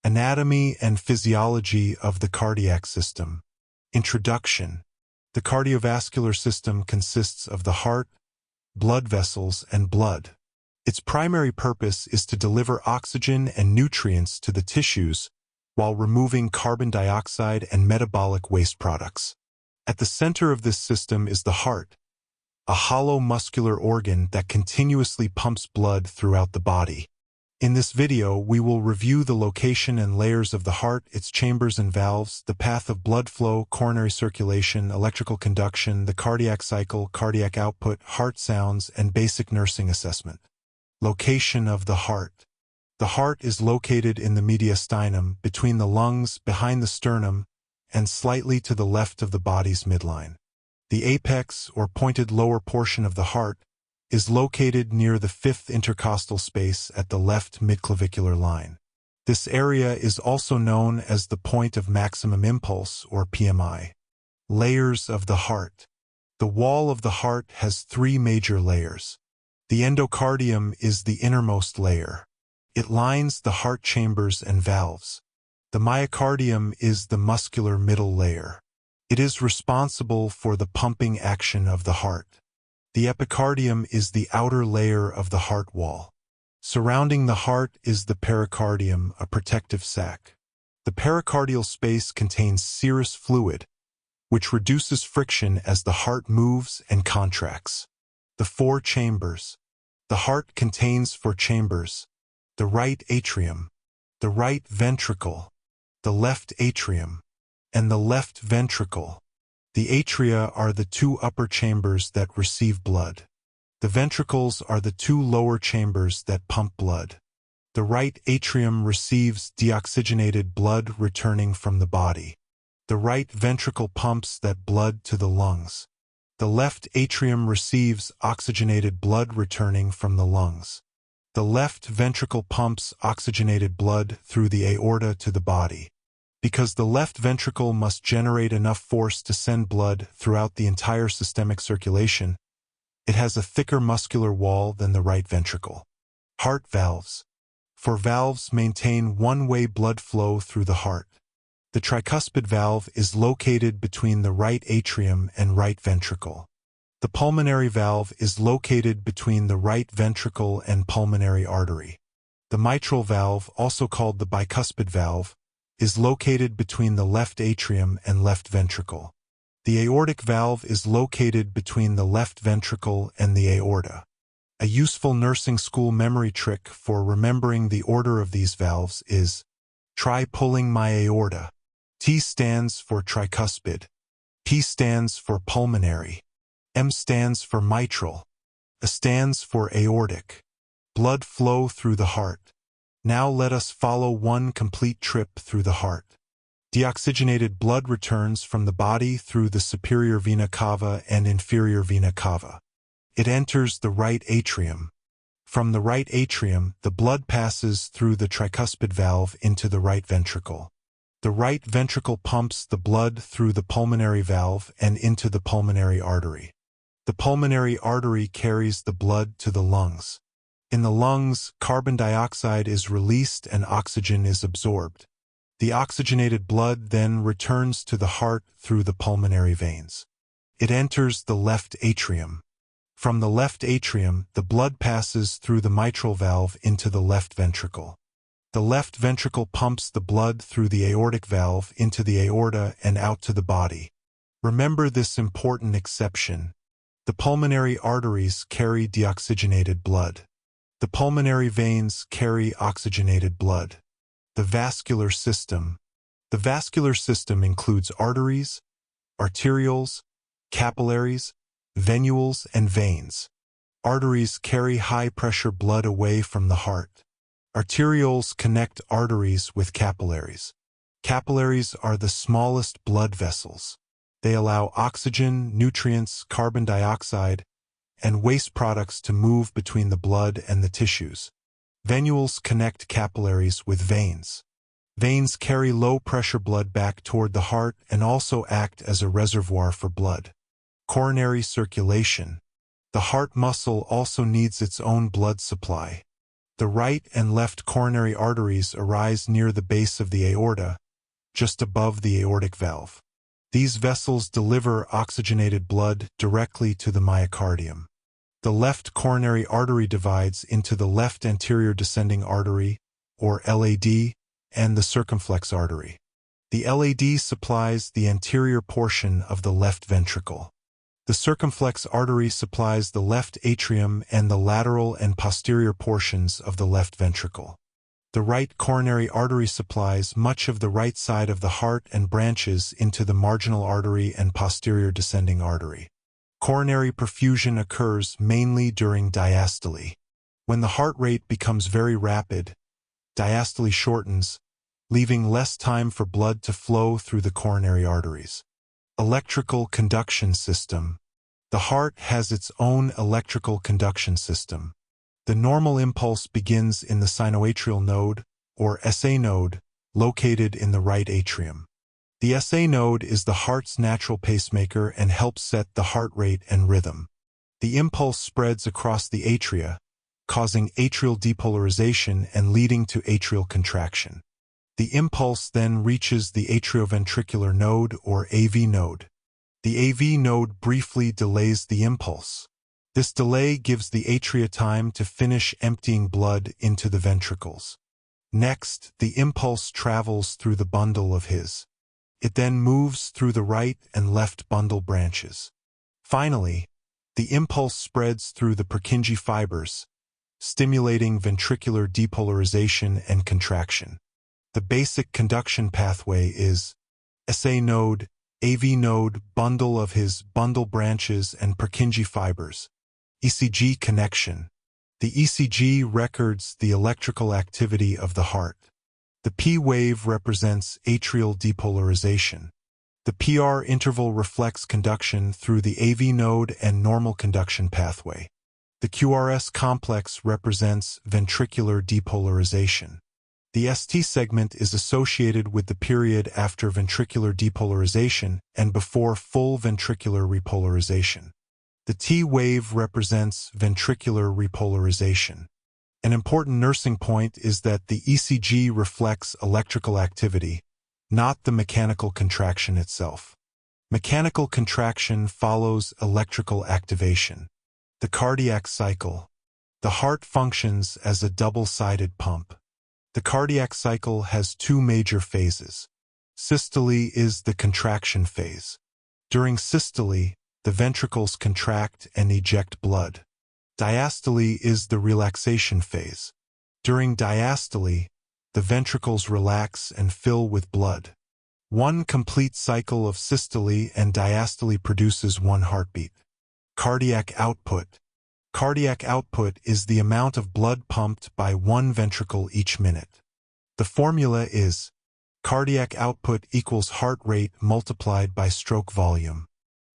Anatomy and physiology of the cardiac system. Introduction. The cardiovascular system consists of the heart, blood vessels, and blood. Its primary purpose is to deliver oxygen and nutrients to the tissues while removing carbon dioxide and metabolic waste products. At the center of this system is the heart, a hollow muscular organ that continuously pumps blood throughout the body. In this video, we will review the location and layers of the heart, its chambers and valves, the path of blood flow, coronary circulation, electrical conduction, the cardiac cycle, cardiac output, heart sounds, and basic nursing assessment. Location of the heart. The heart is located in the mediastinum, between the lungs, behind the sternum, and slightly to the left of the body's midline. The apex, or pointed lower portion of the heart, is located near the fifth intercostal space at the left midclavicular line. This area is also known as the point of maximum impulse, or PMI. Layers of the heart. The wall of the heart has three major layers. The endocardium is the innermost layer. It lines the heart chambers and valves. The myocardium is the muscular middle layer. It is responsible for the pumping action of the heart. The epicardium is the outer layer of the heart wall. Surrounding the heart is the pericardium, a protective sac. The pericardial space contains serous fluid, which reduces friction as the heart moves and contracts. The four chambers. The heart contains four chambers: the right atrium, the right ventricle, the left atrium, and the left ventricle. The atria are the two upper chambers that receive blood. The ventricles are the two lower chambers that pump blood. The right atrium receives deoxygenated blood returning from the body. The right ventricle pumps that blood to the lungs. The left atrium receives oxygenated blood returning from the lungs. The left ventricle pumps oxygenated blood through the aorta to the body. Because the left ventricle must generate enough force to send blood throughout the entire systemic circulation, it has a thicker muscular wall than the right ventricle. Heart valves. For valves maintain one-way blood flow through the heart. The tricuspid valve is located between the right atrium and right ventricle. The pulmonary valve is located between the right ventricle and pulmonary artery. The mitral valve, also called the bicuspid valve, is located between the left atrium and left ventricle. The aortic valve is located between the left ventricle and the aorta. A useful nursing school memory trick for remembering the order of these valves is, try pulling my aorta. T stands for tricuspid. P stands for pulmonary. M stands for mitral. A stands for aortic. Blood flow through the heart. Now let us follow one complete trip through the heart. Deoxygenated blood returns from the body through the superior vena cava and inferior vena cava. It enters the right atrium. From the right atrium, the blood passes through the tricuspid valve into the right ventricle. The right ventricle pumps the blood through the pulmonary valve and into the pulmonary artery. The pulmonary artery carries the blood to the lungs. In the lungs, carbon dioxide is released and oxygen is absorbed. The oxygenated blood then returns to the heart through the pulmonary veins. It enters the left atrium. From the left atrium, the blood passes through the mitral valve into the left ventricle. The left ventricle pumps the blood through the aortic valve into the aorta and out to the body. Remember this important exception. The pulmonary arteries carry deoxygenated blood. The pulmonary veins carry oxygenated blood. The vascular system. The vascular system includes arteries, arterioles, capillaries, venules, and veins. Arteries carry high-pressure blood away from the heart. Arterioles connect arteries with capillaries. Capillaries are the smallest blood vessels. They allow oxygen, nutrients, carbon dioxide, and waste products to move between the blood and the tissues. Venules connect capillaries with veins. Veins carry low-pressure blood back toward the heart and also act as a reservoir for blood. Coronary circulation. The heart muscle also needs its own blood supply. The right and left coronary arteries arise near the base of the aorta, just above the aortic valve. These vessels deliver oxygenated blood directly to the myocardium. The left coronary artery divides into the left anterior descending artery, or LAD, and the circumflex artery. The LAD supplies the anterior portion of the left ventricle. The circumflex artery supplies the left atrium and the lateral and posterior portions of the left ventricle. The right coronary artery supplies much of the right side of the heart and branches into the marginal artery and posterior descending artery. Coronary perfusion occurs mainly during diastole. When the heart rate becomes very rapid, diastole shortens, leaving less time for blood to flow through the coronary arteries. Electrical conduction system. The heart has its own electrical conduction system. The normal impulse begins in the sinoatrial node, or SA node, located in the right atrium. The SA node is the heart's natural pacemaker and helps set the heart rate and rhythm. The impulse spreads across the atria, causing atrial depolarization and leading to atrial contraction. The impulse then reaches the atrioventricular node, or AV node. The AV node briefly delays the impulse. This delay gives the atria time to finish emptying blood into the ventricles. Next, the impulse travels through the bundle of His. It then moves through the right and left bundle branches. Finally, the impulse spreads through the Purkinje fibers, stimulating ventricular depolarization and contraction. The basic conduction pathway is SA node, AV node, bundle of His, bundle branches, and Purkinje fibers. ECG connection. The ECG records the electrical activity of the heart. The P wave represents atrial depolarization. The PR interval reflects conduction through the AV node and normal conduction pathway. The QRS complex represents ventricular depolarization. The ST segment is associated with the period after ventricular depolarization and before full ventricular repolarization. The T wave represents ventricular repolarization. An important nursing point is that the ECG reflects electrical activity, not the mechanical contraction itself. Mechanical contraction follows electrical activation. The cardiac cycle. The heart functions as a double-sided pump. The cardiac cycle has two major phases. Systole is the contraction phase. During systole, the ventricles contract and eject blood. Diastole is the relaxation phase. During diastole, the ventricles relax and fill with blood. One complete cycle of systole and diastole produces one heartbeat. Cardiac output. Cardiac output is the amount of blood pumped by one ventricle each minute. The formula is cardiac output equals heart rate multiplied by stroke volume.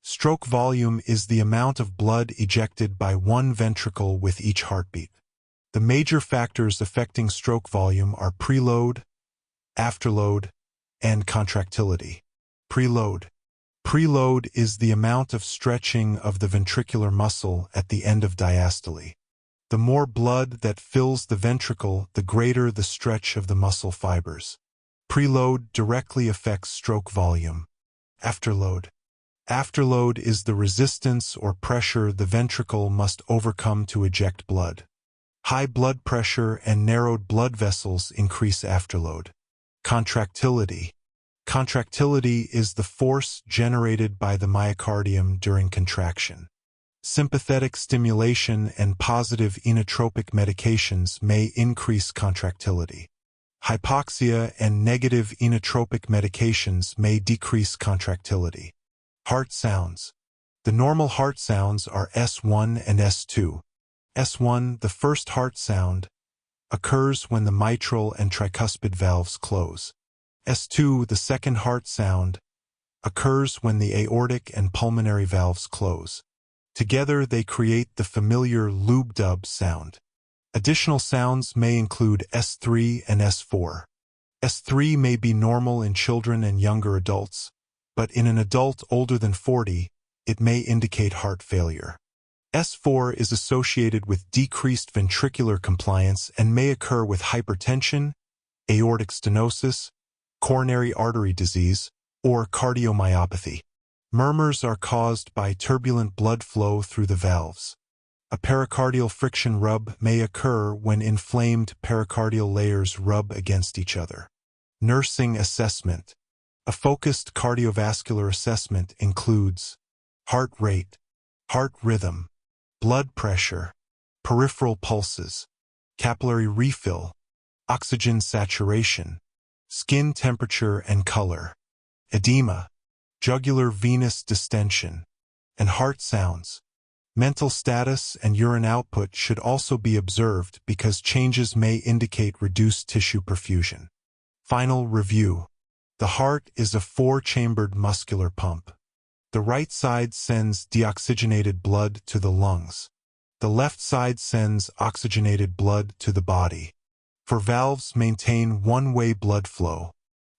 Stroke volume is the amount of blood ejected by one ventricle with each heartbeat. The major factors affecting stroke volume are preload, afterload, and contractility. Preload. Preload is the amount of stretching of the ventricular muscle at the end of diastole. The more blood that fills the ventricle, the greater the stretch of the muscle fibers. Preload directly affects stroke volume. Afterload. Afterload is the resistance or pressure the ventricle must overcome to eject blood. High blood pressure and narrowed blood vessels increase afterload. Contractility. Contractility is the force generated by the myocardium during contraction. Sympathetic stimulation and positive inotropic medications may increase contractility. Hypoxia and negative inotropic medications may decrease contractility. Heart sounds. The normal heart sounds are S1 and S2. S1, the first heart sound, occurs when the mitral and tricuspid valves close. S2, the second heart sound, occurs when the aortic and pulmonary valves close. Together they create the familiar lube-dub sound. Additional sounds may include S3 and S4. S3 may be normal in children and younger adults, but in an adult older than 40, it may indicate heart failure. S4 is associated with decreased ventricular compliance and may occur with hypertension, aortic stenosis, coronary artery disease, or cardiomyopathy. Murmurs are caused by turbulent blood flow through the valves. A pericardial friction rub may occur when inflamed pericardial layers rub against each other. Nursing assessment. A focused cardiovascular assessment includes heart rate, heart rhythm, blood pressure, peripheral pulses, capillary refill, oxygen saturation, skin temperature and color, edema, jugular venous distension, and heart sounds. Mental status and urine output should also be observed because changes may indicate reduced tissue perfusion. Final review. The heart is a four-chambered muscular pump. The right side sends deoxygenated blood to the lungs. The left side sends oxygenated blood to the body. For valves maintain one-way blood flow.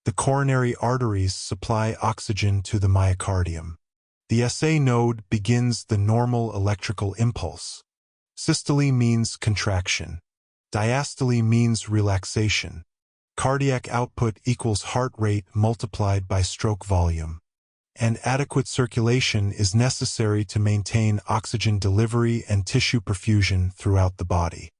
The coronary arteries supply oxygen to the myocardium. The SA node begins the normal electrical impulse. Systole means contraction. Diastole means relaxation. Cardiac output equals heart rate multiplied by stroke volume. And adequate circulation is necessary to maintain oxygen delivery and tissue perfusion throughout the body.